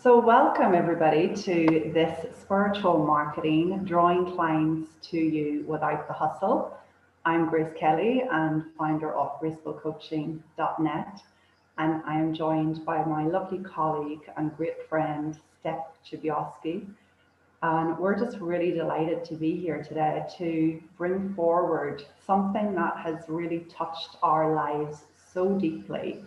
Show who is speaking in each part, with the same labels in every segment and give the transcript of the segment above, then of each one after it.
Speaker 1: So welcome everybody to this spiritual marketing, drawing clients to you without the hustle. I'm Grace Kelly and founder of gracefulcoaching.net, and I am joined by my lovely colleague and great friend, Steph Chibioski. And we're just really delighted to be here today to bring forward something that has really touched our lives so deeply.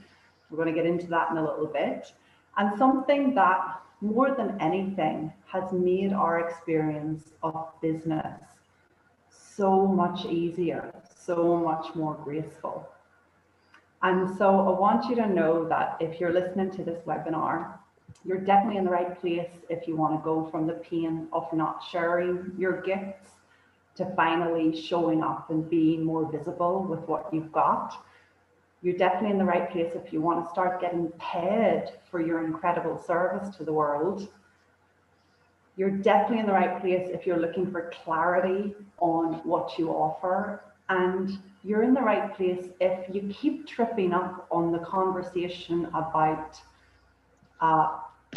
Speaker 1: We're going to get into that in a little bit. And something that more than anything has made our experience of business so much easier, so much more graceful. And so I want you to know that if you're listening to this webinar, you're definitely in the right place if you want to go from the pain of not sharing your gifts to finally showing up and being more visible with what you've got. You're definitely in the right place if you want to start getting paid for your incredible service to the world. You're definitely in the right place if you're looking for clarity on what you offer. And you're in the right place if you keep tripping up on the conversation about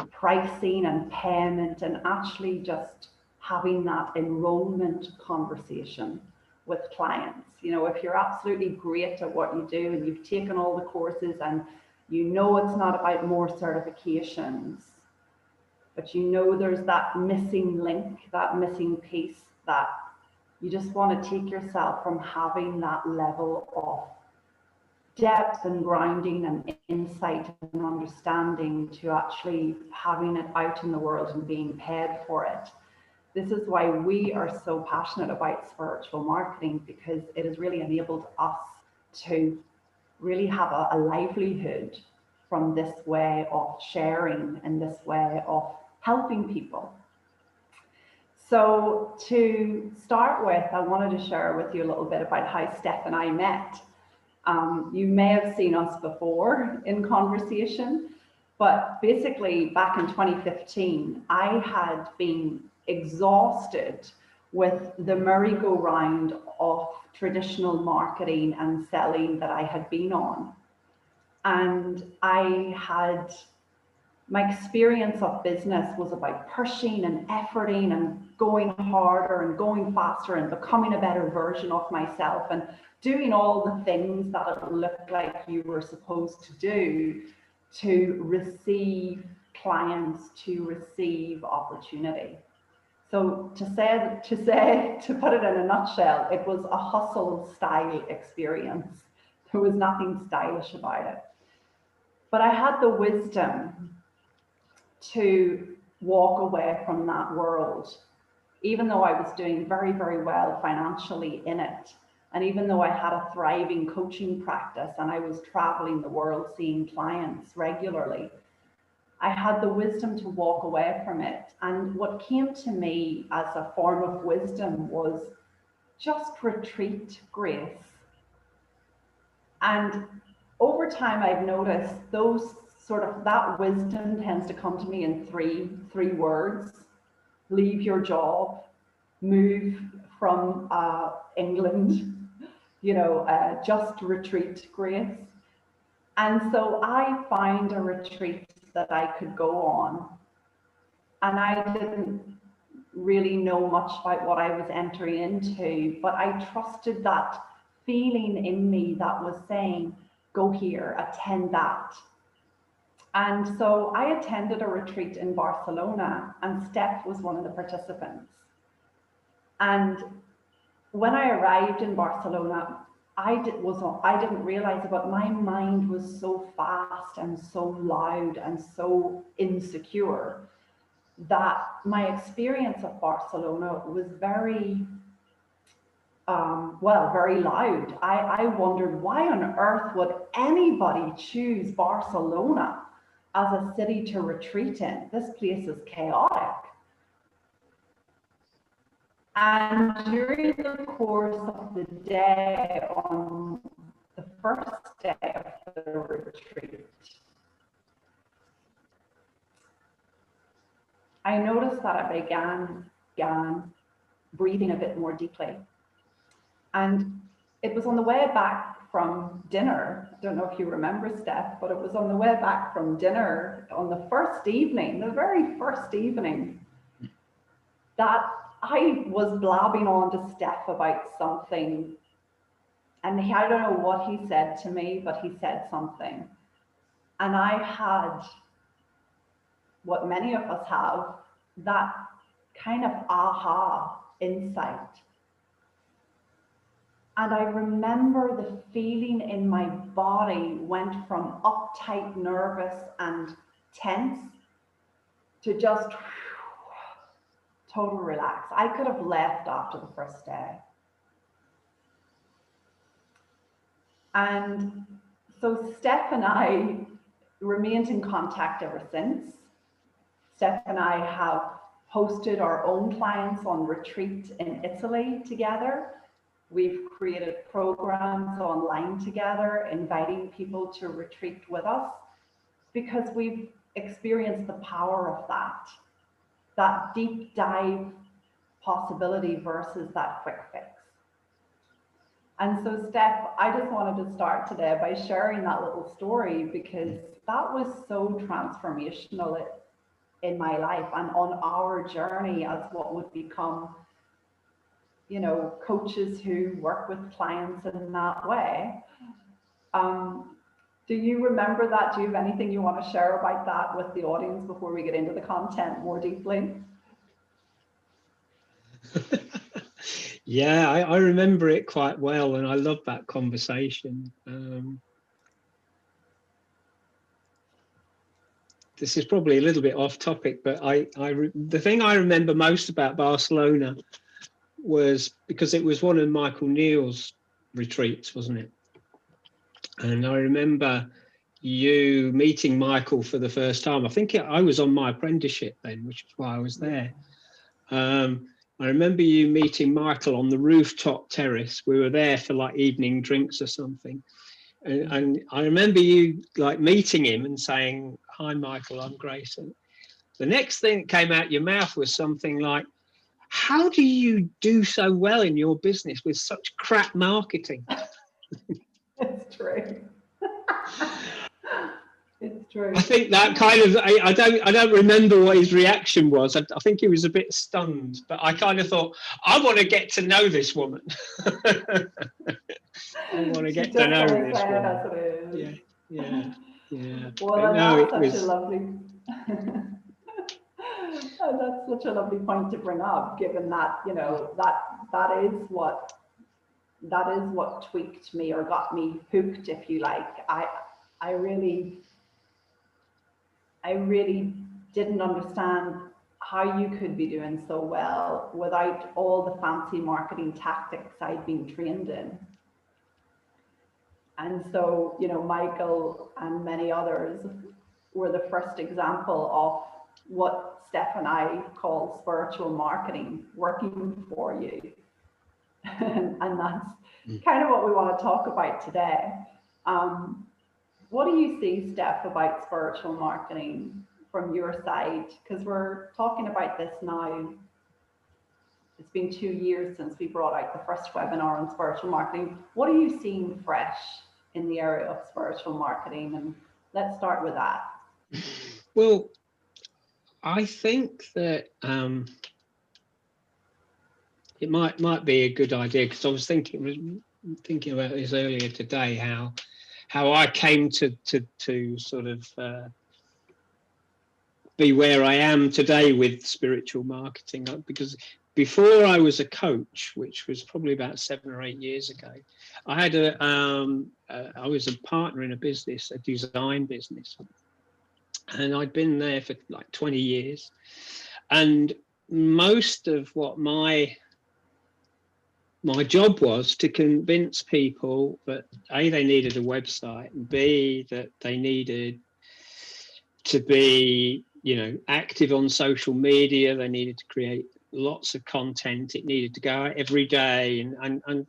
Speaker 1: pricing and payment and actually just having that enrollment conversation with clients. You know, if you're absolutely great at what you do and you've taken all the courses and you know it's not about more certifications, but you know there's that missing link, that missing piece that you just want to take yourself from having that level of depth and grounding and insight and understanding to actually having it out in the world and being paid for it. This is why we are so passionate about spiritual marketing, because it has really enabled us to really have a livelihood from this way of sharing and this way of helping people. So to start with, I wanted to share with you a little bit about how Steph and I met. You may have seen us before in conversation, but basically back in 2015, I had been exhausted with the merry-go-round of traditional marketing and selling that I had been on. And my experience of business was about pushing and efforting and going harder and going faster and becoming a better version of myself and doing all the things that it looked like you were supposed to do to receive clients, to receive opportunity. So to put it in a nutshell, it was a hustle style experience. There was nothing stylish about it. But I had the wisdom to walk away from that world, even though I was doing very, very well financially in it. And even though I had a thriving coaching practice and I was traveling the world seeing clients regularly, I had the wisdom to walk away from it. And what came to me as a form of wisdom was just retreat, Grace. And over time, I've noticed that wisdom tends to come to me in three words: leave your job, move from England, just retreat, Grace. And so I found a retreat that I could go on. And I didn't really know much about what I was entering into, but I trusted that feeling in me that was saying, go here, attend that. And so I attended a retreat in Barcelona, and Steph was one of the participants. And when I arrived in Barcelona, I didn't realize it, but my mind was so fast and so loud and so insecure that my experience of Barcelona was very loud. I wondered, why on earth would anybody choose Barcelona as a city to retreat in? This place is chaotic. And during the course of the day, on the first day of the retreat, I noticed that I began breathing a bit more deeply. And it was on the way back from dinner don't know if you remember, Steph, but it was on the way back from dinner on the first evening, the very first evening, that I was blabbing on to Steph about something. And I don't know what he said to me, but he said something. And I had what many of us have, that kind of aha insight. And I remember the feeling in my body went from uptight, nervous, and tense to just total relax. I could have left after the first day. And so Steph and I remained in contact ever since. Steph and I have hosted our own clients on retreat in Italy together. We've created programs online together, inviting people to retreat with us, because we've experienced the power of that deep dive possibility versus that quick fix. And so, Steph, I just wanted to start today by sharing that little story, because that was so transformational in my life and on our journey as what would become, you know, coaches who work with clients in that way. Do you remember that? Do you have anything you want to share about that with the audience before we get into the content more deeply?
Speaker 2: Yeah, I remember it quite well, and I love that conversation. This is probably a little bit off topic, but the thing I remember most about Barcelona was because it was one of Michael Neal's retreats, wasn't it? And I remember you meeting Michael for the first time. I think I was on my apprenticeship then, which is why I was there. I remember you meeting Michael on the rooftop terrace. We were there for like evening drinks or something. And I remember you like meeting him and saying, "Hi, Michael, I'm Grace." And the next thing that came out your mouth was something like, "How do you do so well in your business with such crap marketing?"
Speaker 1: It's true. It's true.
Speaker 2: I think that kind of, I don't remember what his reaction was. I think he was a bit stunned, but I kind of thought, I want to get to know this woman. I want to get to know this woman.
Speaker 1: As it is.
Speaker 2: Yeah.
Speaker 1: Well, and that's such a lovely that's such a lovely point to bring up, given that, you know, that is what tweaked me or got me hooked, if you like. I really didn't understand how you could be doing so well without all the fancy marketing tactics I'd been trained in. And so, you know, Michael and many others were the first example of what Steph and I call spiritual marketing, working for you. And that's kind of what we want to talk about today. What do you see, Steph, about spiritual marketing from your side? Because we're talking about this now. It's been 2 years since we brought out the first webinar on spiritual marketing. What are you seeing fresh in the area of spiritual marketing? And let's start with that.
Speaker 2: Well, I think that it might be a good idea, because I was thinking about this earlier today, how I came to sort of be where I am today with spiritual marketing, because before I was a coach, which was probably about 7 or 8 years ago, I had I was a partner in a business, a design business, and I'd been there for like 20 years. And most of what my job was to convince people that A, they needed a website, and B, that they needed to be, you know, active on social media. They needed to create lots of content. It needed to go out every day. And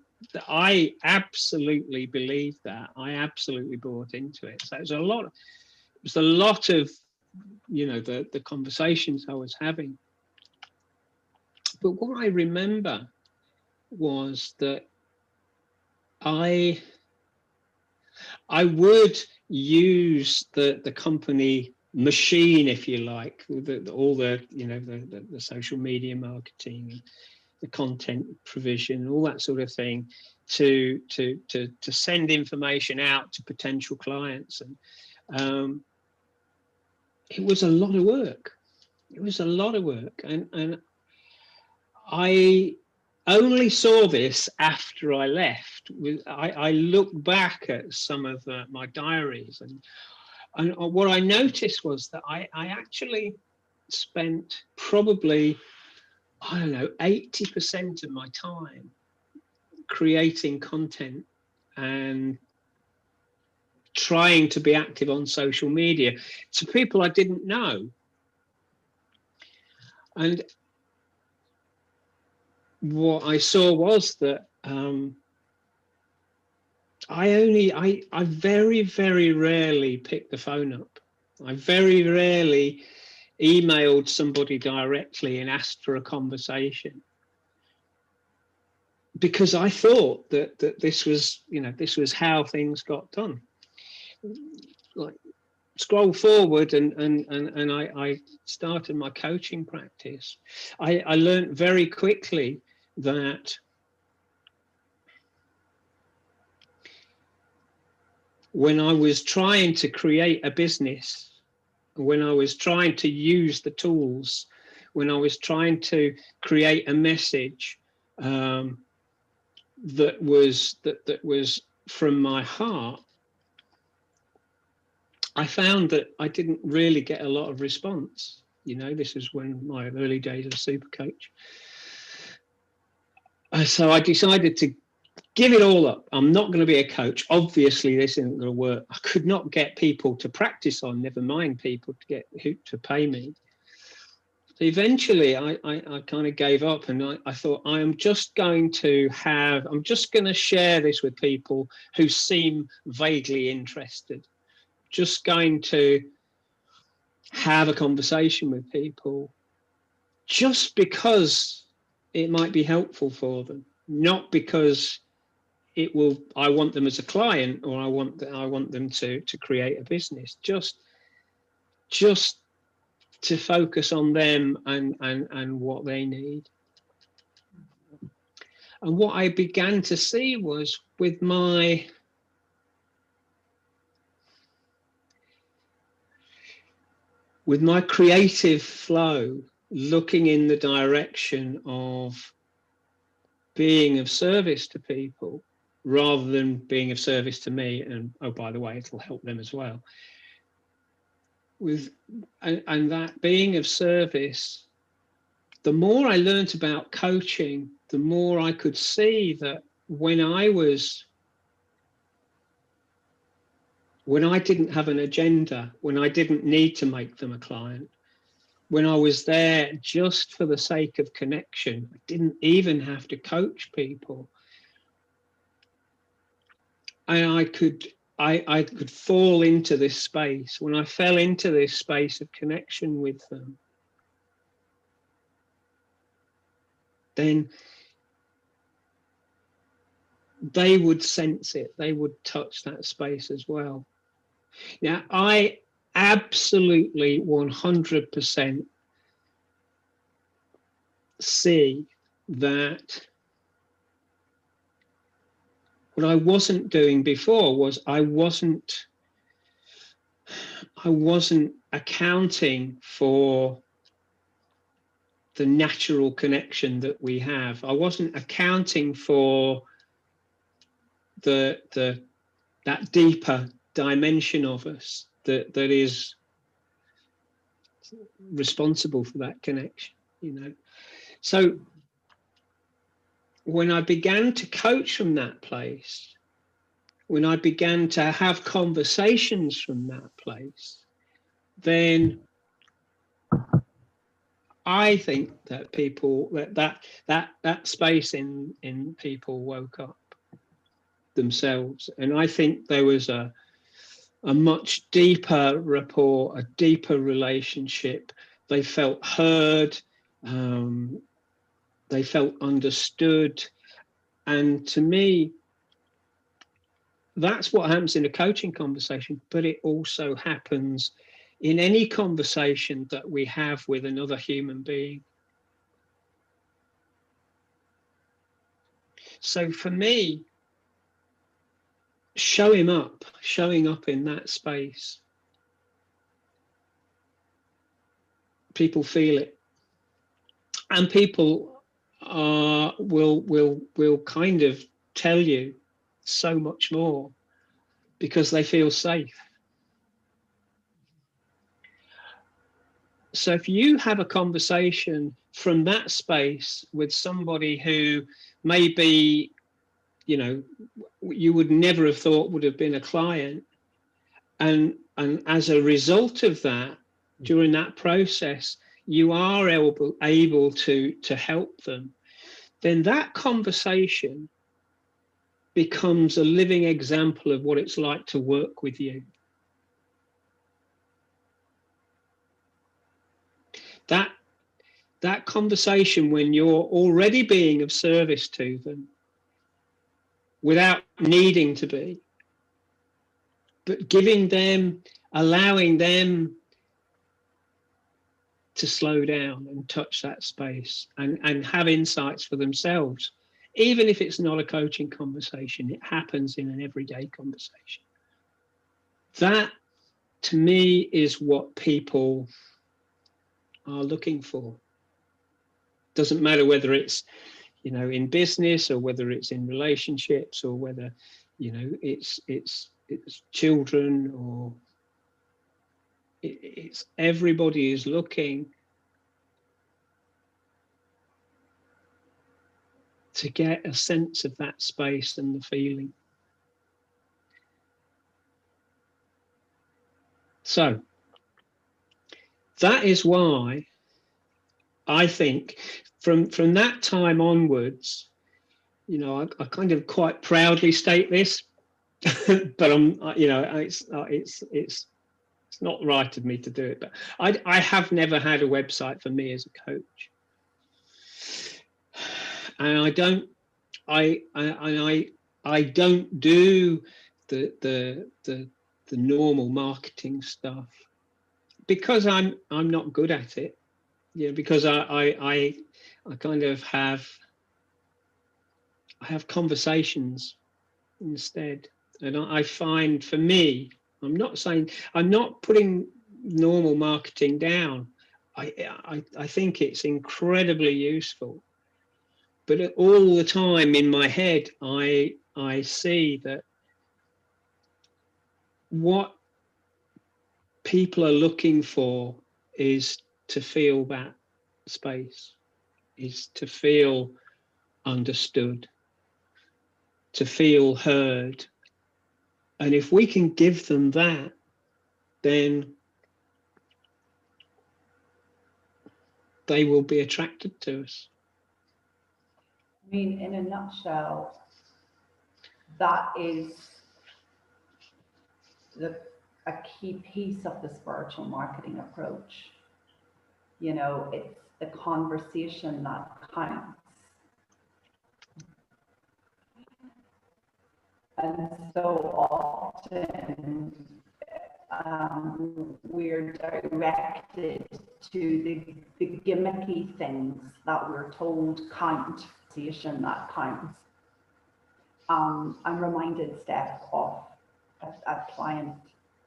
Speaker 2: I absolutely believed that. I absolutely bought into it. So it was a lot of, you know, the conversations I was having. But what I remember was that I I would use the company machine, if you like, all the, you know, the social media marketing, the content provision, all that sort of thing, to send information out to potential clients. And it was a lot of work. It was a lot of work, and I only saw this after I left. I look back at some of my diaries, and what I noticed was that I actually spent probably, I don't know, 80% of my time creating content and trying to be active on social media to people I didn't know. And what I saw was that I very, very rarely picked the phone up. I very rarely emailed somebody directly and asked for a conversation, because I thought that this was, you know, this was how things got done. Like, scroll forward and I started my coaching practice. I learned very quickly that when I was trying to create a business, when I was trying to use the tools, when I was trying to create a message that was from my heart, I found that I didn't really get a lot of response. You know, this is when my early days of super coach. So I decided to give it all up. I'm not going to be a coach. Obviously, this isn't going to work. I could not get people to practice on, never mind people to get who to pay me. So eventually, I kind of gave up, and I thought, I'm just going to share this with people who seem vaguely interested. Just going to have a conversation with people just because it might be helpful for them, not because I want them as a client, or I want them to create a business. Just to focus on them and what they need. And what I began to see was, with my creative flow, looking in the direction of being of service to people rather than being of service to me, and oh, by the way, it'll help them as well. And that being of service, the more I learned about coaching, the more I could see that when I didn't have an agenda, when I didn't need to make them a client, when I was there just for the sake of connection, I didn't even have to coach people. And I could fall into this space. When I fell into this space of connection with them, then they would sense it. They would touch that space as well. Now, I absolutely 100% see that what I wasn't doing before was I wasn't accounting for the natural connection that we have. I wasn't accounting for that deeper dimension of us that is responsible for that connection, you know. So when I began to coach from that place, when I began to have conversations from that place, then I think that people that space in people woke up themselves, and I think there was a much deeper rapport, a deeper relationship. They felt heard, they felt understood, and to me, That's what happens in a coaching conversation, but it also happens in any conversation that we have with another human being. So for me, showing up in that space, people feel it, and people will kind of tell you so much more because they feel safe. So if you have a conversation from that space with somebody who maybe, you know, you would never have thought would have been a client, and as a result of that, during that process, you are able to help them, then that conversation becomes a living example of what it's like to work with you. That conversation, when you're already being of service to them without needing to be, but giving them, allowing them to slow down and touch that space and have insights for themselves. Even if it's not a coaching conversation, it happens in an everyday conversation. That, to me, is what people are looking for. Doesn't matter whether it's, you know, in business or whether it's in relationships or whether, you know, it's children, or it's everybody is looking to get a sense of that space and the feeling. So that is why I think from that time onwards, you know, I kind of quite proudly state this, but you know, it's not right of me to do it. But I have never had a website for me as a coach, and I don't do the normal marketing stuff because I'm not good at it. You know, because I kind of have conversations instead, and I find, for me, I'm not putting normal marketing down. I think it's incredibly useful, but all the time in my head, I see that what people are looking for is to feel that space, is to feel understood, to feel heard. And if we can give them that, then they will be attracted to us.
Speaker 1: I mean, in a nutshell, that is a key piece of the spiritual marketing approach. You know, it's the conversation that counts. And so often we're directed to the gimmicky things that we're told count, that counts. I'm reminded, Steph, of a client,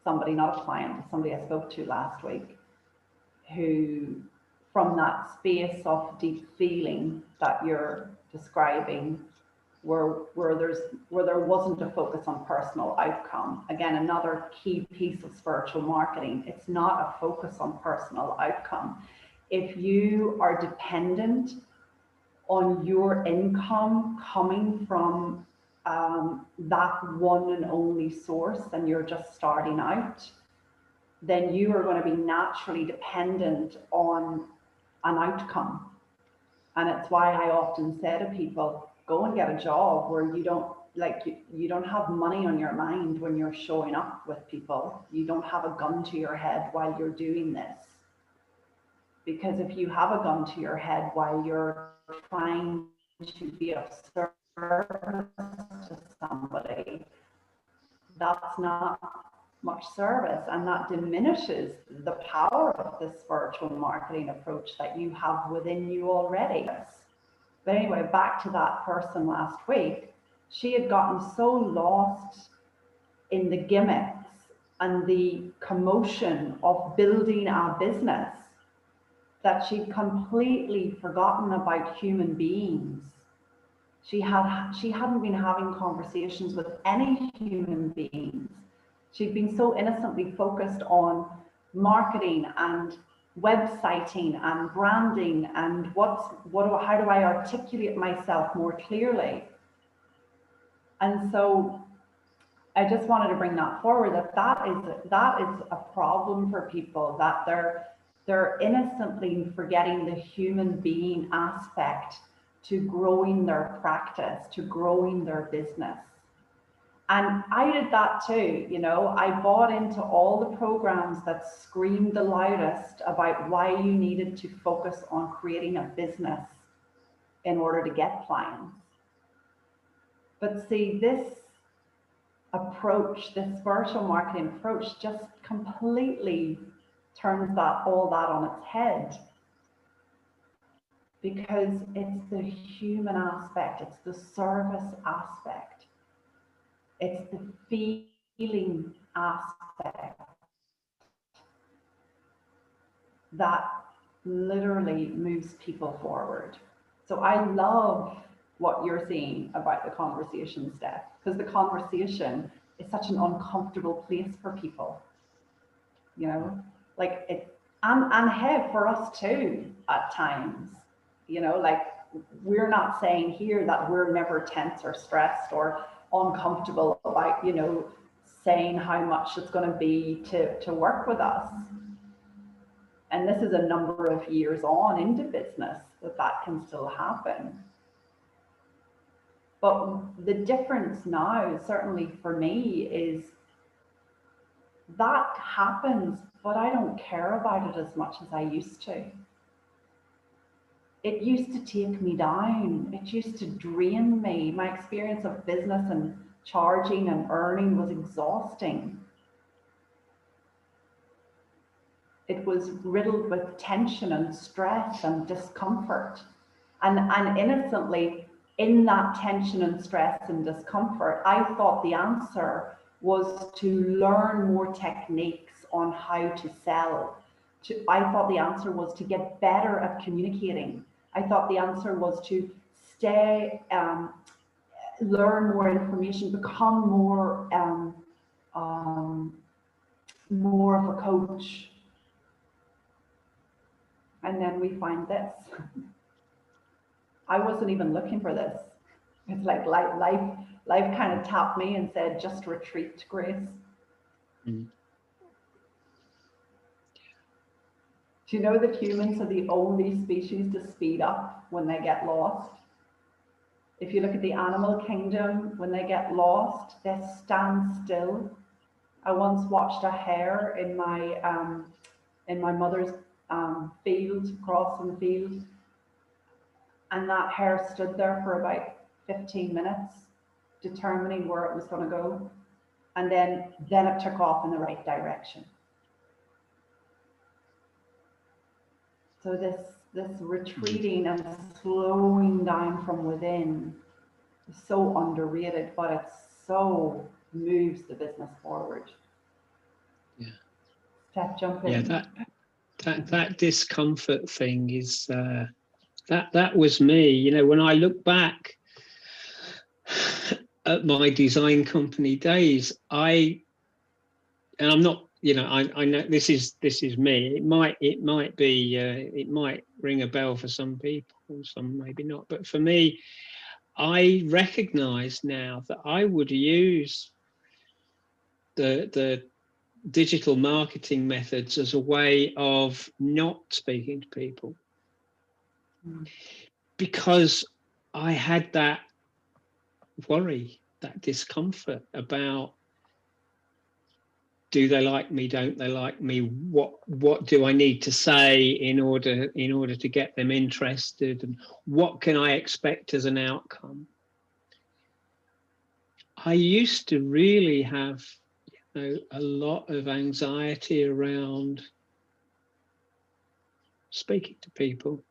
Speaker 1: somebody I spoke to last week, who, from that space of deep feeling that you're describing, where there wasn't a focus on personal outcome. Again, another key piece of spiritual marketing. It's not a focus on personal outcome. If you are dependent on your income coming from that one and only source, and you're just starting out, then you are going to be naturally dependent on an outcome. And it's why I often say to people, go and get a job where you don't have money on your mind when you're showing up with people. You don't have a gun to your head while you're doing this. Because if you have a gun to your head while you're trying to be of service to somebody, that's not much service, and that diminishes the power of the spiritual marketing approach that you have within you already. But anyway, back to that person last week, she had gotten so lost in the gimmicks and the commotion of building a business that she'd completely forgotten about human beings. She hadn't been having conversations with any human beings. She'd been so innocently focused on marketing and websiting and branding and how do I articulate myself more clearly. And so I just wanted to bring that forward, that is a problem for people, that they're innocently forgetting the human being aspect to growing their practice, to growing their business. And I did that too, you know, I bought into all the programs that screamed the loudest about why you needed to focus on creating a business in order to get clients. But see, this approach, this spiritual marketing approach, just completely turns all that on its head, because it's the human aspect, it's the service aspect, it's the feeling aspect that literally moves people forward. So I love what you're saying about the conversation, Steph, because the conversation is such an uncomfortable place for people, you know, like it, and hey, for us too at times, you know, like we're not saying here that we're never tense or stressed or uncomfortable about, you know, saying how much it's going to be to work with us. And this is a number of years on into business that can still happen. But the difference now, certainly for me, is that happens, but I don't care about it as much as I used to. It used to take me down. It used to drain me. My experience of business and charging and earning was exhausting. It was riddled with tension and stress and discomfort. And innocently, in that tension and stress and discomfort, I thought the answer was to learn more techniques on how to sell. I thought the answer was to get better at communicating. I thought the answer was to learn more information, become more of a coach. And then we find this. I wasn't even looking for this. It's like life kind of tapped me and said, just retreat, Grace.
Speaker 2: Mm.
Speaker 1: Do you know that humans are the only species to speed up when they get lost? If you look at the animal kingdom, when they get lost, they stand still. I once watched a hare in my mother's field, crossing the field, and that hare stood there for about 15 minutes, determining where it was going to go, and then it took off in the right direction. So this retreating and slowing down from within is so underrated, but it so moves the business forward.
Speaker 2: Yeah.
Speaker 1: Steph, jump in.
Speaker 2: Yeah, that discomfort thing is that was me. You know, when I look back at my design company days, and I'm not, you know, I know this is me. It might be it might ring a bell for some people, some maybe not. But for me, I recognize now that I would use the digital marketing methods as a way of not speaking to people, because I had that worry, that discomfort about, do they like me, don't they like me, what do I need to say in order to get them interested, and what can I expect as an outcome. I used to really have, a lot of anxiety around speaking to people.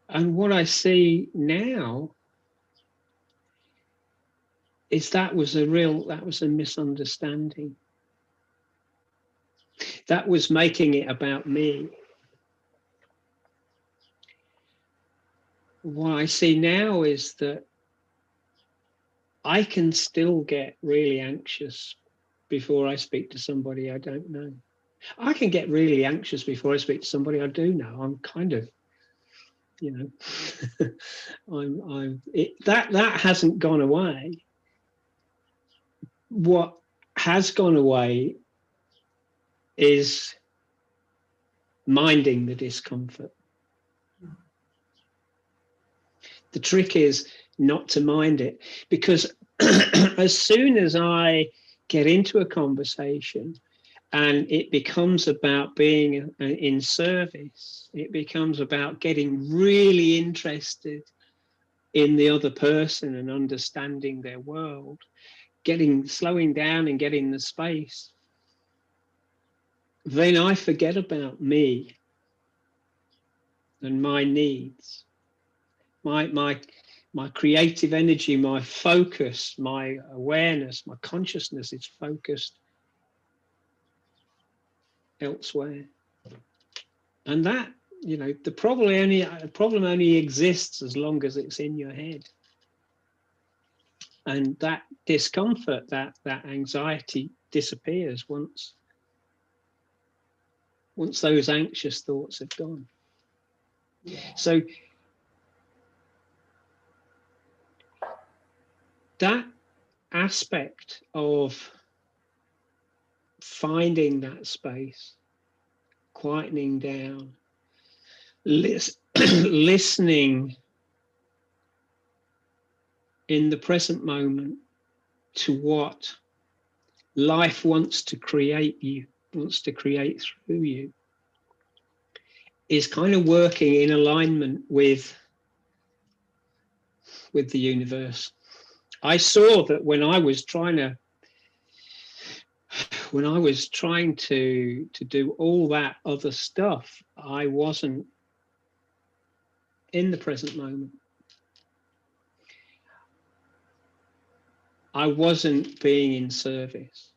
Speaker 2: And what I see now is that was a misunderstanding. That was making it about me. What I see now is that I can still get really anxious before I speak to somebody I don't know. I can get really anxious before I speak to somebody I do know. I'm kind of, that hasn't gone away. What has gone away is minding the discomfort. The trick is not to mind it, because as soon as I get into a conversation and it becomes about being in service, it becomes about getting really interested in the other person and understanding their world, slowing down and getting the space, then I forget about me and my needs. My creative energy, my focus, my awareness, my consciousness is focused elsewhere. And that, the problem only exists as long as it's in your head. And that discomfort, that anxiety disappears once those anxious thoughts have gone.
Speaker 1: Yeah.
Speaker 2: So that aspect of finding that space, quietening down, listening in the present moment to what life wants to create through you, is kind of working in alignment with the universe. I saw that when I was trying to do all that other stuff, I wasn't in the present moment. I wasn't being in service.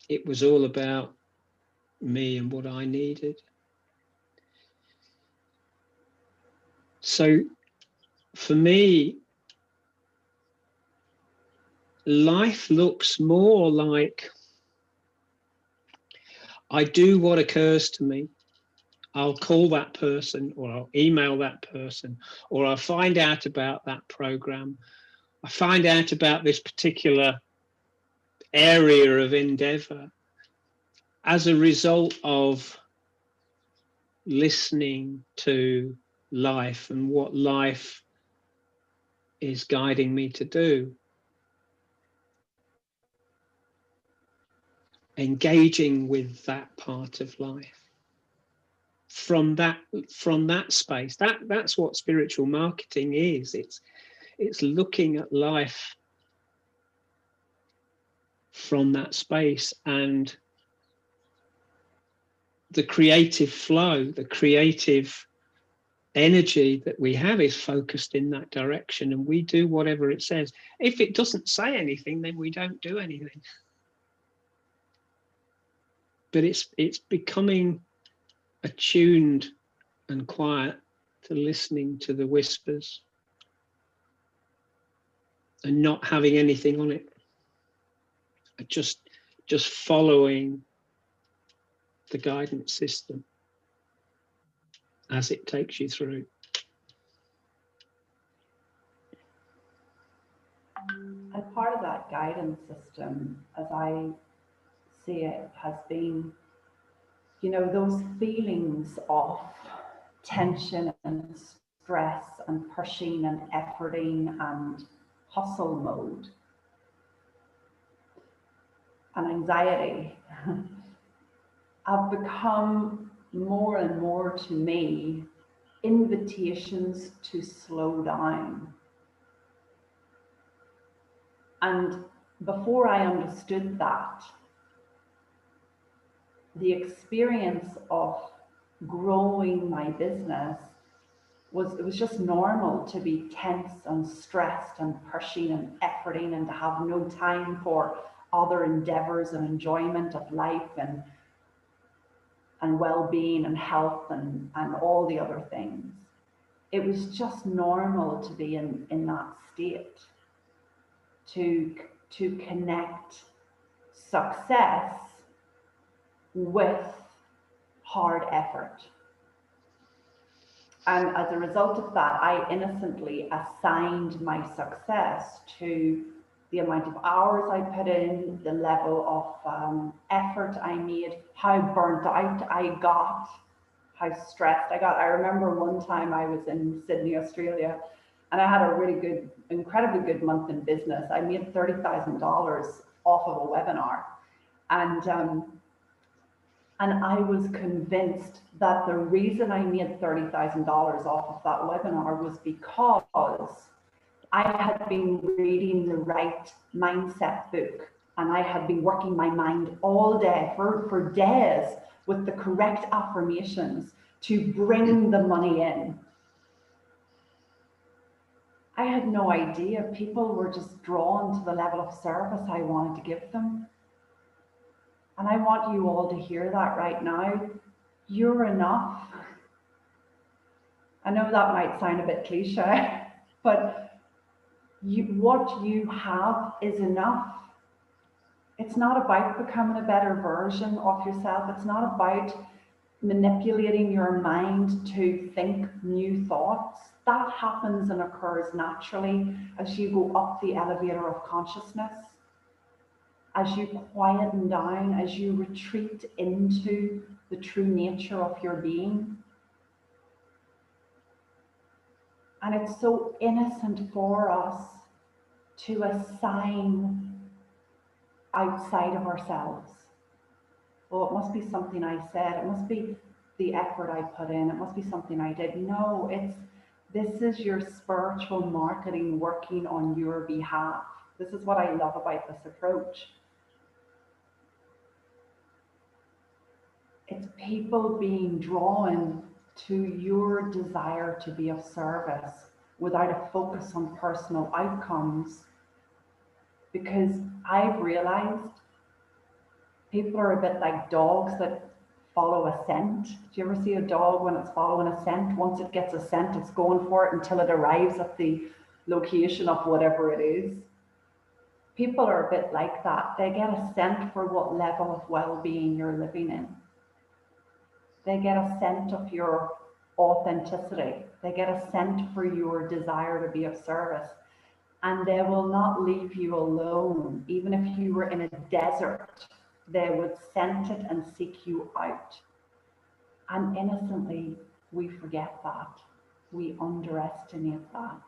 Speaker 2: It was all about me and what I needed. So for me, life looks more like I do what occurs to me. I'll call that person, or I'll email that person, or I'll find out about that program. I find out about this particular area of endeavor as a result of listening to life and what life is guiding me to do. Engaging with that part of life. From that space, that's what spiritual marketing is. It's looking at life from that space, and the creative flow, the creative energy that we have is focused in that direction, and we do whatever it says. If it doesn't say anything, then we don't do anything. But it's becoming attuned and quiet to listening to the whispers and not having anything on it. Just following the guidance system as it takes you through.
Speaker 1: And part of that guidance system, as I see it, has been, those feelings of tension and stress and pushing and efforting and hustle mode and anxiety have become more and more to me invitations to slow down, And before I understood that, the experience of growing my business it was just normal to be tense and stressed and pushing and efforting and to have no time for other endeavors and enjoyment of life and well-being and health and all the other things. It was just normal to be in that state, to connect success with hard effort. And as a result of that, I innocently assigned my success to the amount of hours I put in, the level of effort I made, how burnt out I got, how stressed I got. I remember one time I was in Sydney, Australia, and I had a really good, incredibly good month in business. I made $30,000 off of a webinar. And I was convinced that the reason I made $30,000 off of that webinar was because I had been reading the right mindset book, and I had been working my mind all day for days with the correct affirmations to bring the money in. I had no idea people were just drawn to the level of service I wanted to give them. And I want you all to hear that right now. You're enough. I know that might sound a bit cliche, but what you have is enough. It's not about becoming a better version of yourself. It's not about manipulating your mind to think new thoughts. That happens and occurs naturally as you go up the elevator of consciousness, as you quieten down, as you retreat into the true nature of your being. And it's so innocent for us to assign outside of ourselves. Well, it must be something I said. It must be the effort I put in. It must be something I did. No, this is your spiritual marketing working on your behalf. This is what I love about this approach. It's people being drawn to your desire to be of service without a focus on personal outcomes. Because I've realized people are a bit like dogs that follow a scent. Do you ever see a dog when it's following a scent? Once it gets a scent, it's going for it until it arrives at the location of whatever it is. People are a bit like that. They get a scent for what level of well-being you're living in. They get a scent of your authenticity. They get a scent for your desire to be of service. And they will not leave you alone. Even if you were in a desert, they would scent it and seek you out. And innocently, we forget that. We underestimate that.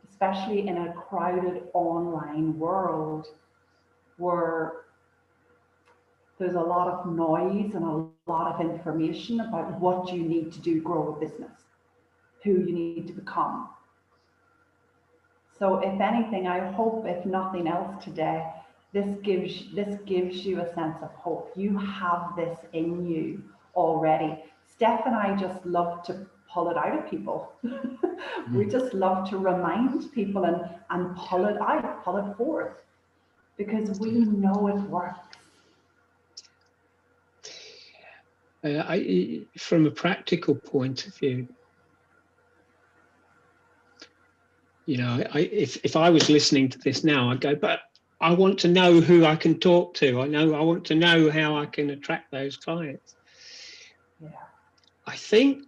Speaker 1: Especially in a crowded online world where there's a lot of noise and a lot of information about what you need to do to grow a business, who you need to become. So if anything, I hope, if nothing else today, this gives you a sense of hope. You have this in you already. Steph and I just love to pull it out of people. We just love to remind people and pull it out, pull it forth, because we know it works.
Speaker 2: From a practical point of view, you know, if I was listening to this now, I'd go, but I want to know who I can talk to. I want to know how I can attract those clients.
Speaker 1: Yeah.
Speaker 2: I think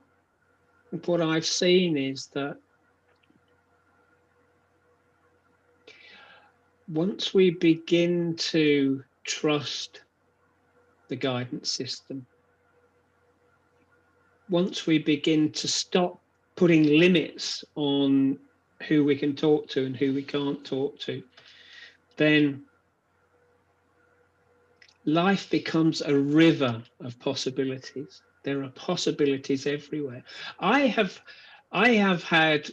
Speaker 2: what I've seen is that once we begin to trust the guidance system, once we begin to stop putting limits on who we can talk to and who we can't talk to, then life becomes a river of possibilities. There are possibilities everywhere. I have had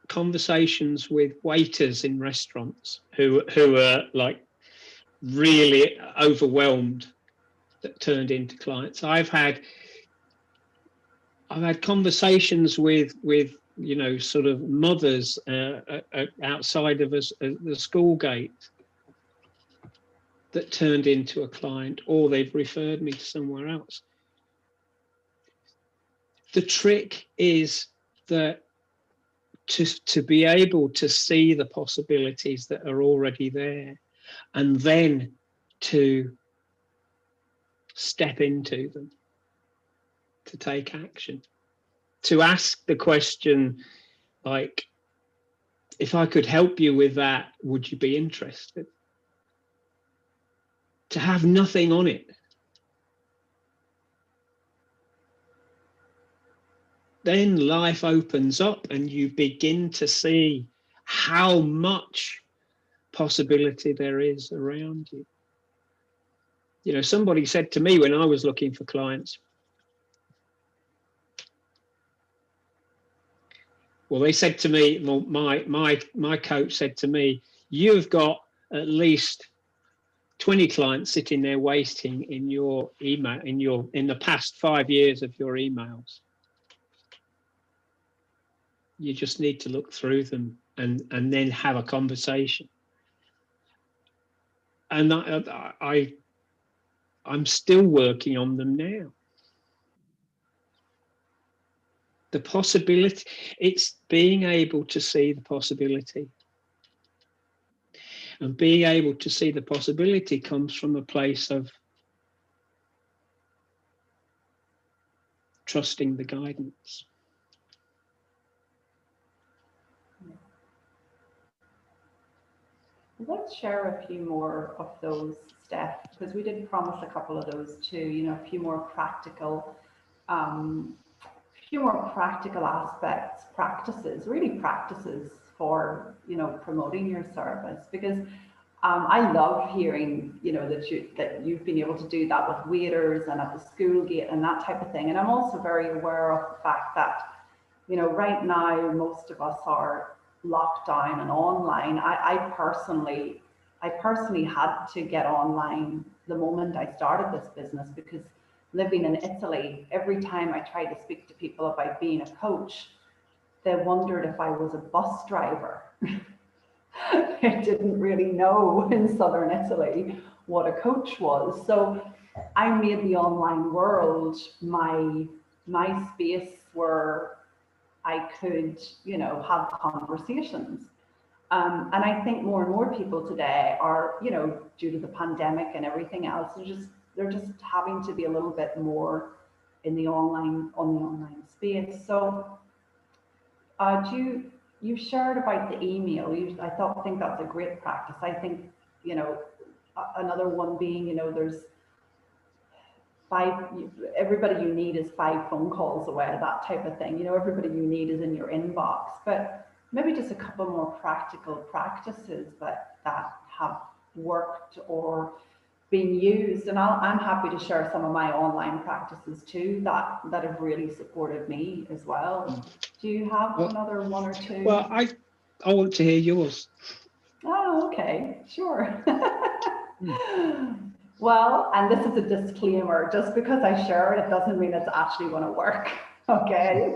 Speaker 2: conversations with waiters in restaurants who are like really overwhelmed that turned into clients. I've had conversations with you know, sort of mothers outside of us at the school gate that turned into a client, or they've referred me to somewhere else. The trick is that to be able to see the possibilities that are already there, and then to step into them, to take action, to ask the question like, if I could help you with that, would you be interested? To have nothing on it. Then life opens up and you begin to see how much possibility there is around you. You know, somebody said to me when I was looking for clients, well, they said to me, well, my coach said to me, you've got at least 20 clients sitting there waiting in your email, in the past 5 years of your emails. You just need to look through them and then have a conversation. And I'm still working on them now. The possibility, it's being able to see the possibility. And being able to see the possibility comes from a place of trusting the guidance.
Speaker 1: Let's share a few more of those steps, because we did promise a couple of those too, you know, a few more practical aspects, really practices for, you know, promoting your service. Because I love hearing, you know, that you've been able to do that with waiters and at the school gate and that type of thing. And I'm also very aware of the fact that, you know, right now most of us are locked down and online. I personally had to get online the moment I started this business, because living in Italy, every time I tried to speak to people about being a coach, they wondered if I was a bus driver. They didn't really know in southern Italy what a coach was. So I made the online world my space where I could, you know, have conversations. And I think more and more people today are, you know, due to the pandemic and everything else, they're just having to be a little bit more in the online space. So you shared about the email. I think that's a great practice. I think, you know, another one being, you know, there's everybody you need is 5 phone calls away, that type of thing. You know, everybody you need is in your inbox. But maybe just a couple more practical practices that have worked or been used. And I'm happy to share some of my online practices too that have really supported me as well. Do you have another one or two?
Speaker 2: Well, I want to hear yours.
Speaker 1: Oh, okay, sure. Well, and this is a disclaimer, just because I share it, it doesn't mean it's actually going to work. Okay.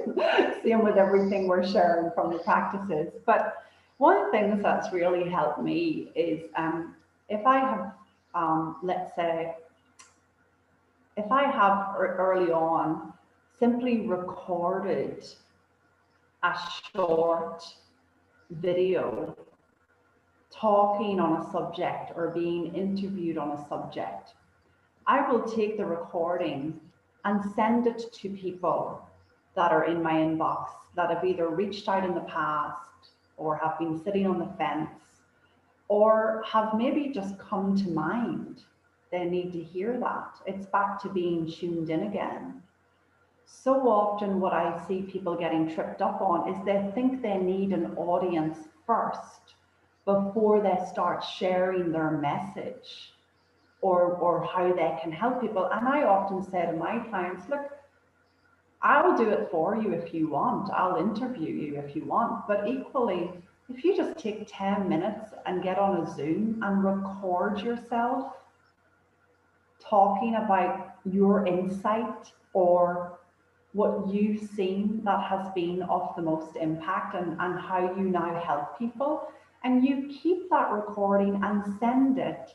Speaker 1: Same with everything we're sharing from the practices. But one of the things that's really helped me is if I have, let's say, if I have early on simply recorded a short video talking on a subject or being interviewed on a subject, I will take the recording and send it to people that are in my inbox that have either reached out in the past or have been sitting on the fence or have maybe just come to mind. They need to hear that. It's back to being tuned in again. So often what I see people getting tripped up on is they think they need an audience first before they start sharing their message or how they can help people. And I often say to my clients, look, I'll do it for you if you want. I'll interview you if you want. But equally, if you just take 10 minutes and get on a Zoom and record yourself talking about your insight or what you've seen that has been of the most impact, and how you now help people, and you keep that recording and send it.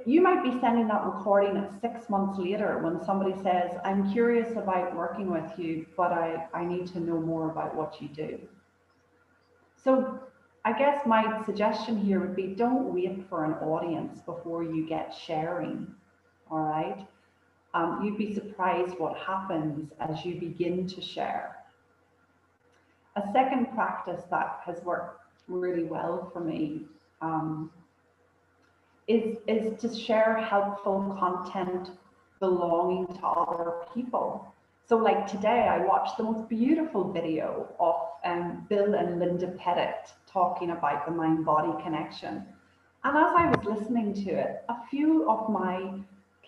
Speaker 1: You might be sending that recording at 6 months later when somebody says, I'm curious about working with you, but I need to know more about what you do. So I guess my suggestion here would be, don't wait for an audience before you get sharing, all right? You'd be surprised what happens as you begin to share. A second practice that has worked really well for me is to share helpful content belonging to other people. So like today, I watched the most beautiful video of Bill and Linda Pettit talking about the mind-body connection. And as I was listening to it, a few of my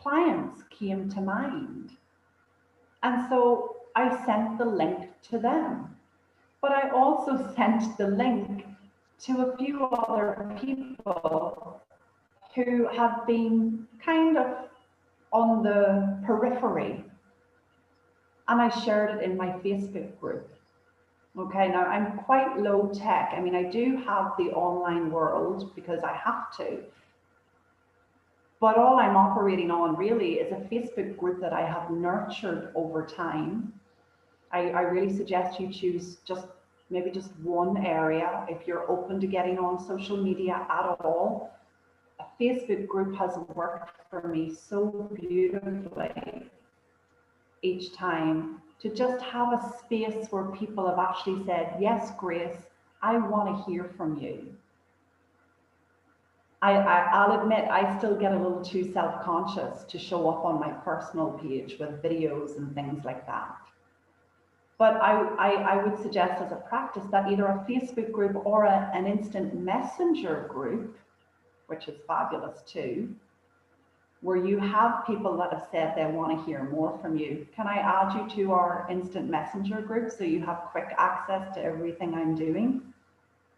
Speaker 1: clients came to mind. And so I sent the link to them. But I also sent the link to a few other people who have been kind of on the periphery. And I shared it in my Facebook group. Okay, now I'm quite low tech. I mean, I do have the online world because I have to. But all I'm operating on really is a Facebook group that I have nurtured over time. I really suggest you choose maybe just one area if you're open to getting on social media at all. A Facebook group has worked for me so beautifully each time, to just have a space where people have actually said, yes, Grace, I want to hear from you. I'll admit, I still get a little too self-conscious to show up on my personal page with videos and things like that. But I would suggest as a practice that either a Facebook group or an instant messenger group, which is fabulous too, where you have people that have said they want to hear more from you. Can I add you to our instant messenger group so you have quick access to everything I'm doing?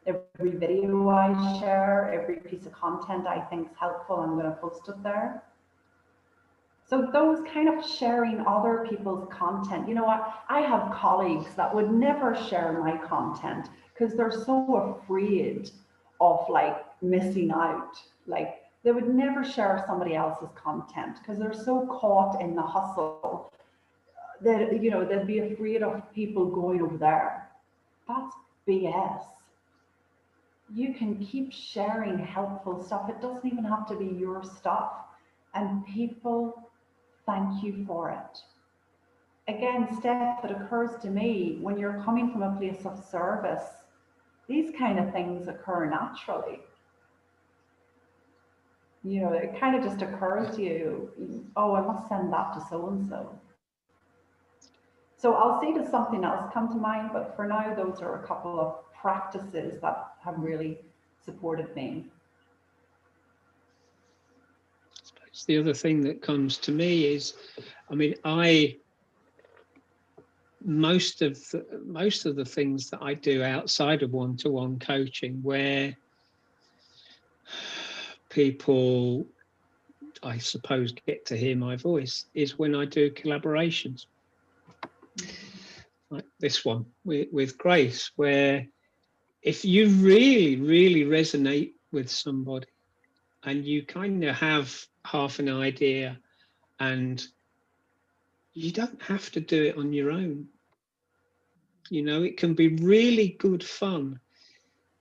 Speaker 1: Every video I share, every piece of content I think is helpful, I'm going to post it there. So those kind of sharing other people's content, you know what? I have colleagues that would never share my content because they're so afraid of like missing out. Like they would never share somebody else's content because they're so caught in the hustle that, you know, they'd be afraid of people going over there. That's BS. You can keep sharing helpful stuff. It doesn't even have to be your stuff. And people thank you for it. Again, Steph, it occurs to me when you're coming from a place of service, these kind of things occur naturally. You know, it kind of just occurs to you, oh, I must send that to so-and-so. So I'll see does something else come to mind, but for now, those are a couple of practices that have really supported me.
Speaker 2: The other thing that comes to me is, I mean, most of the things that I do outside of one-to-one coaching, where people, I suppose, get to hear my voice, is when I do collaborations, like this one with Grace, where if you really resonate with somebody and you kind of have half an idea, and you don't have to do it on your own. You know, it can be really good fun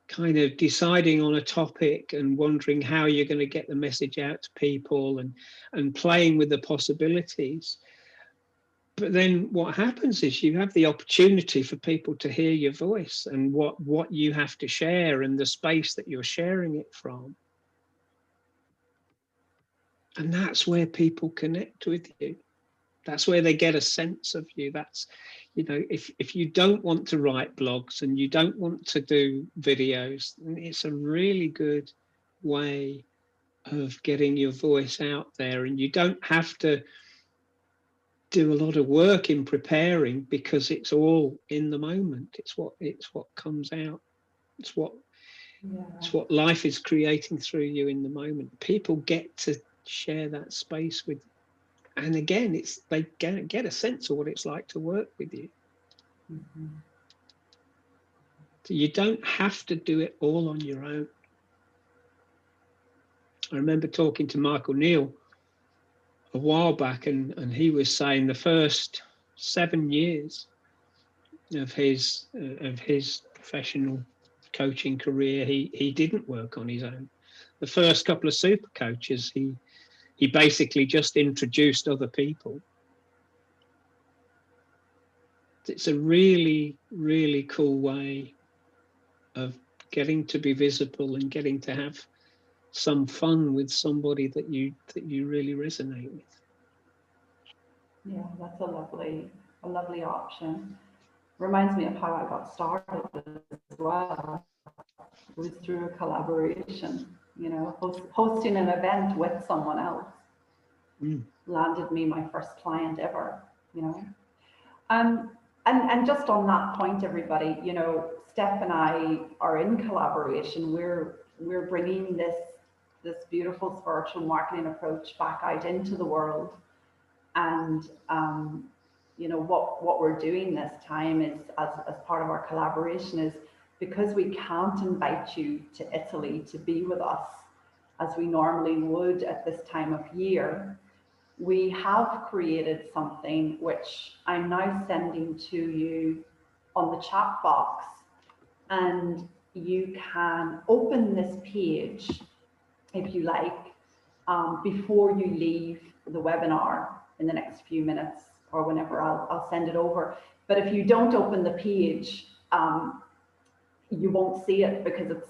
Speaker 2: kind of deciding on a topic and wondering how you're going to get the message out to people, and playing with the possibilities. But then what happens is you have the opportunity for people to hear your voice and what you have to share and the space that you're sharing it from. And that's where people connect with you. That's where they get a sense of you. That's, you know, if you don't want to write blogs and you don't want to do videos, then it's a really good way of getting your voice out there. And you don't have to do a lot of work in preparing, because it's all in the moment. It's what comes out. It's what life is creating through you in the moment. People get to share that space with, and again, they get a sense of what it's like to work with you.
Speaker 1: Mm-hmm.
Speaker 2: So you don't have to do it all on your own. I remember talking to Neal a while back, and he was saying the first 7 years of his professional coaching career, he didn't work on his own. The first couple of super coaches, he basically just introduced other people. It's a really, really cool way of getting to be visible and getting to have some fun with somebody that you really resonate with.
Speaker 1: Yeah, that's a lovely option. Reminds me of how I got started as well. It was through a collaboration, hosting an event with someone else landed me my first client ever, And just on that point, everybody, Steph and I are in collaboration. We're bringing this beautiful spiritual marketing approach back out into the world. And what we're doing this time is, as part of our collaboration, is because we can't invite you to Italy to be with us as we normally would at this time of year, we have created something which I'm now sending to you on the chat box, and you can open this page if you like before you leave the webinar in the next few minutes, or whenever I'll send it over. But if you don't open the page, you won't see it, because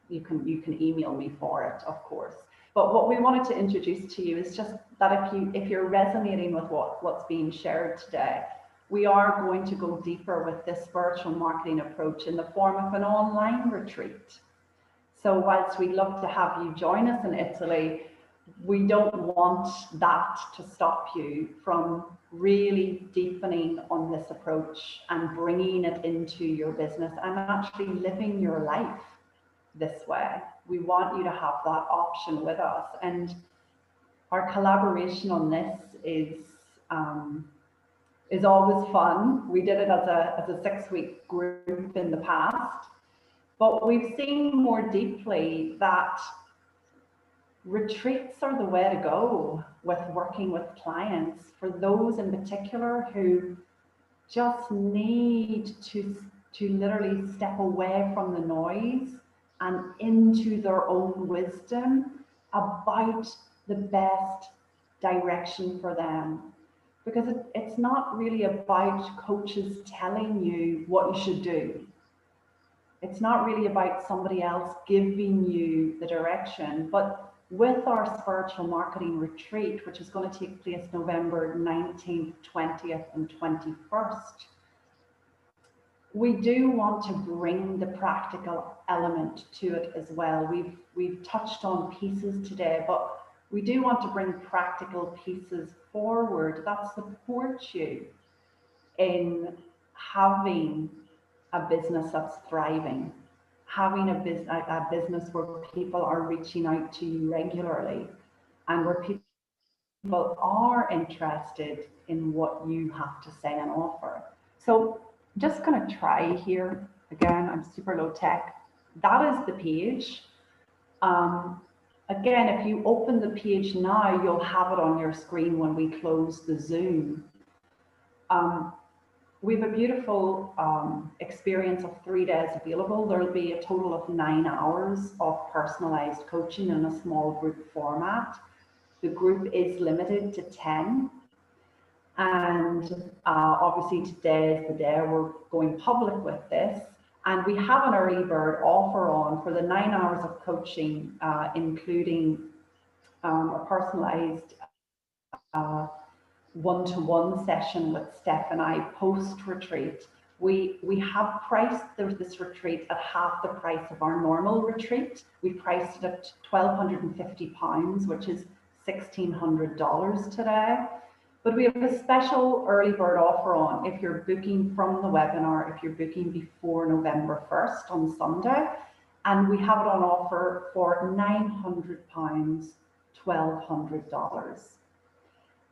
Speaker 1: you can email me for it, of course. But what we wanted to introduce to you is just that if you're resonating with what's being shared today, we are going to go deeper with this spiritual marketing approach in the form of an online retreat. So whilst we'd love to have you join us in Italy, we don't want that to stop you from really deepening on this approach and bringing it into your business and actually living your life this way. We want you to have that option with us, and our collaboration on this is always fun. We did it as a 6-week group in the past, but we've seen more deeply that retreats are the way to go with working with clients, for those in particular who just need to literally step away from the noise and into their own wisdom about the best direction for them. Because it's not really about coaches telling you what you should do. It's not really about somebody else giving you the direction. But with our spiritual marketing retreat, which is going to take place November 19th, 20th, and 21st, we do want to bring the practical element to it as well. We've touched on pieces today, but we do want to bring practical pieces forward that support you in having a business that's thriving, having a business where people are reaching out to you regularly, and where people are interested in what you have to say and offer. So just going to try here. Again, I'm super low tech. That is the page. Again, if you open the page now, you'll have it on your screen when we close the Zoom. We have a beautiful experience of 3 days available. There'll be a total of 9 hours of personalized coaching in a small group format. The group is limited to 10. And obviously today is the day we're going public with this. And we have an early bird offer on for the 9 hours of coaching, including a personalized one-to-one session with Steph and I post-retreat. We have priced this retreat at half the price of our normal retreat. We priced it at £1,250, which is $1,600 today. But we have a special early bird offer on if you're booking from the webinar, if you're booking before November 1st on Sunday. And we have it on offer for £900, $1,200.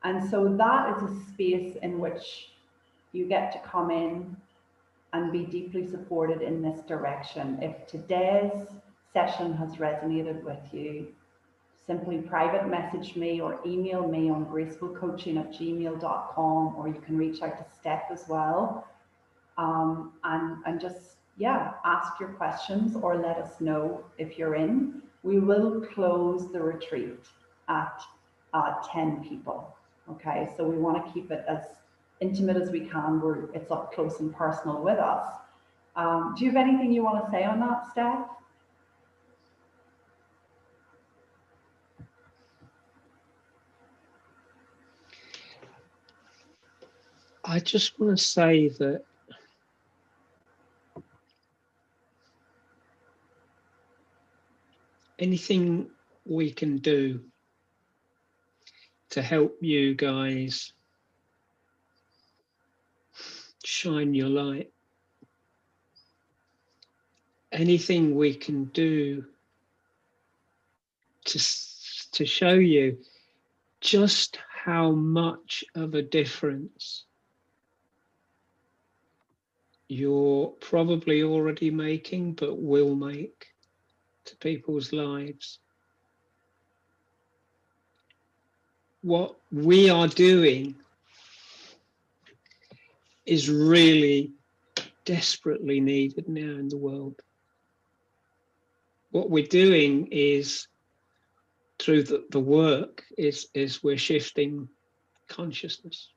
Speaker 1: And so that is a space in which you get to come in and be deeply supported in this direction. If today's session has resonated with you, simply private message me or email me on gracefulcoaching@gmail.com, or you can reach out to Steph as well. And just, yeah, ask your questions or let us know if you're in. We will close the retreat at 10 people. Okay, so we want to keep it as intimate as we can, where it's up close and personal with us. Do you have anything you want to say on that, Steph?
Speaker 2: I just want to say that anything we can do to help you guys shine your light, anything we can do to show you just how much of a difference you're probably already making, but will make to people's lives. What we are doing is really desperately needed now in the world. What we're doing is, through the work, is we're shifting consciousness.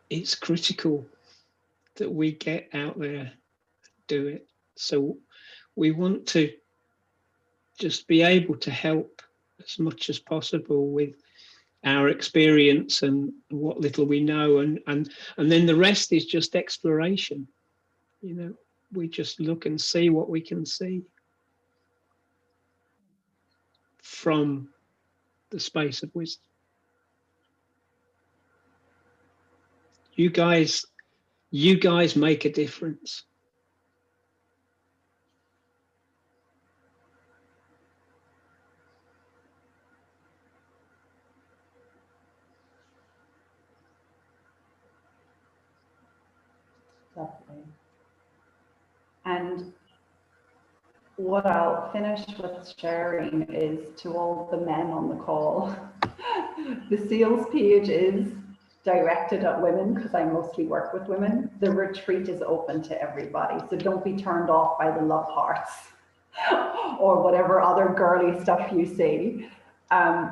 Speaker 2: It's critical that we get out there, do it. So we want to just be able to help as much as possible with our experience and what little we know, and then the rest is just exploration. You know, we just look and see what we can see from the space of wisdom. You guys make a difference.
Speaker 1: Lovely. And what I'll finish with sharing is to all the men on the call. The sales page is directed at women because I mostly work with women. The retreat is open to everybody, so don't be turned off by the love hearts or whatever other girly stuff you see.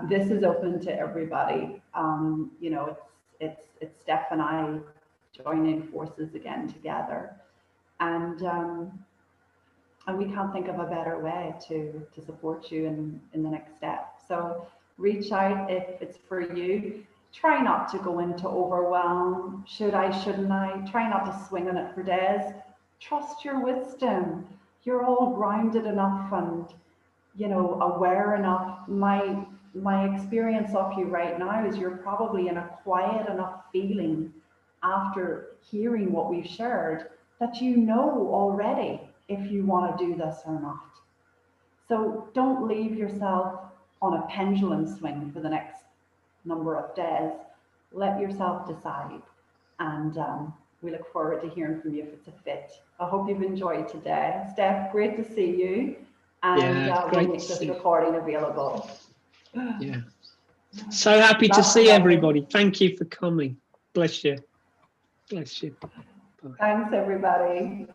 Speaker 1: This is open to everybody. You know, it's Steph and I joining forces again together, and we can't think of a better way to support you in the next step. So reach out if it's for you. Try not to go into overwhelm. Should I, shouldn't I? Try not to swing on it for days. Trust your wisdom. You're all grounded enough and, you know, aware enough. My experience of you right now is you're probably in a quiet enough feeling after hearing what we've shared that you know already if you want to do this or not. So don't leave yourself on a pendulum swing for the next number of days. Let yourself decide, and we look forward to hearing from you if it's a fit. I hope you've enjoyed today. Steph, great to see you, and we'll make this recording available.
Speaker 2: Yeah, so happy to see everybody. Thank you for coming. Bless you. Bless you. Bye.
Speaker 1: Thanks, everybody.